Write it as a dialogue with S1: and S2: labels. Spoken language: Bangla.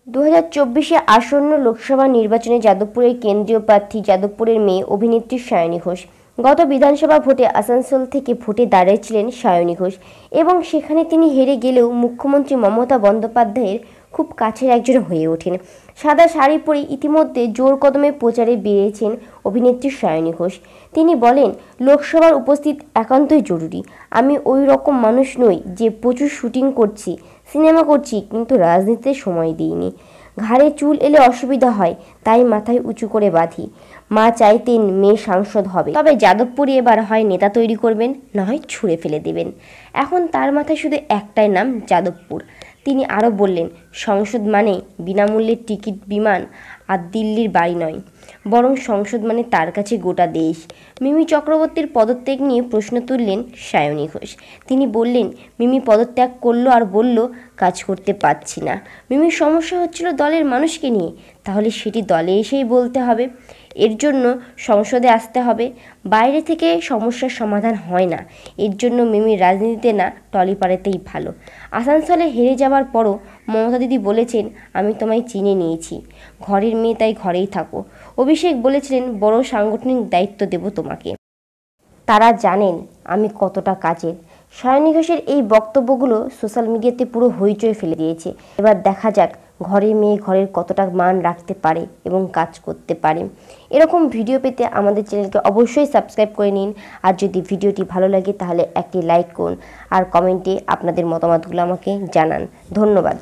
S1: 2024-এ আসন্ন লোকসভা নির্বাচনে যাদবপুরের কেন্দ্রীয় প্রার্থী যাদবপুরের মেয়ে অভিনেত্রী সায়নী ঘোষ। গত বিধানসভা ভোটে আসানসোল থেকে ভোটে দাঁড়িয়েছিলেন সায়নী ঘোষ এবং সেখানে তিনি হেরে গেলেও মুখ্যমন্ত্রী মমতা বন্দ্যোপাধ্যায়ের খুব কাছের একজন হয়ে ওঠেন। সাদা শাড়ি পরে ইতিমধ্যে জোর কদমে প্রচারে বেরিয়েছেন অভিনেত্রী সায়নী ঘোষ। তিনি বলেন, লোকসভার উপস্থিত একান্তই জরুরি। আমি ওই রকম মানুষ নই যে প্রচুর শুটিং করছি, সিনেমা করছি, কিন্তু রাজনীতিতে সময় দিইনি। ঘাড়ে চুল এলে অসুবিধা হয়, তাই মাথায় উঁচু করে বাঁধি। মা চাইতেন মেয়ে সাংসদ হবে, তবে যাদবপুরে এবার হয় নেতা তৈরি করবেন, না হয় ছুঁড়ে ফেলে দেবেন। এখন তার মাথায় শুধু একটাই নাম, যাদবপুর। তিনি আরও বললেন, সংসদ মানে বিনামূল্যে টিকিট বিমান আর দিল্লির বাড়ি নয়, বরং সংসদ মানে তার কাছে গোটা দেশ। মিমি চক্রবর্তীর পদত্যাগ নিয়ে প্রশ্ন তুললেন সায়নী ঘোষ। তিনি বললেন, মিমি পদত্যাগ করলো আর বলল কাজ করতে পারছি না। মিমির সমস্যা হচ্ছিল দলের মানুষকে নিয়ে, তাহলে সেটি দলে এসেই বলতে হবে। এর জন্য সংসদে আসতে হবে। বাইরে থেকে সমস্যার সমাধান হয় না। এর জন্য মিমির রাজনীতিতে না, টলিপাড়াতেই ভালো। আসানসোলে হেরে যাওয়ার পরও মমতা দিদি বলেছেন, আমি তোমায় চিনে নিয়েছি, ঘরের মেয়ে, তাই ঘরেই থাকো। অভিষেক বলেছিলেন, বড় সাংগঠনিক দায়িত্ব দেব তোমাকে। তারা জানেন আমি কতটা কাজের। সায়নী ঘোষের এই বক্তব্যগুলো সোশ্যাল মিডিয়াতে পুরো হইচই ফেলে দিয়েছে। এবার দেখা যাক ঘরের মেয়ে ঘরের কতটা মান রাখতে পারে এবং কাজ করতে পারে। এরকম ভিডিও পেতে আমাদের চ্যানেলকে অবশ্যই সাবস্ক্রাইব করে নিন। আর যদি ভিডিওটি ভালো লাগে তাহলে একটি লাইক করুন আর কমেন্টে আপনাদের মতামতগুলো আমাকে জানান। ধন্যবাদ।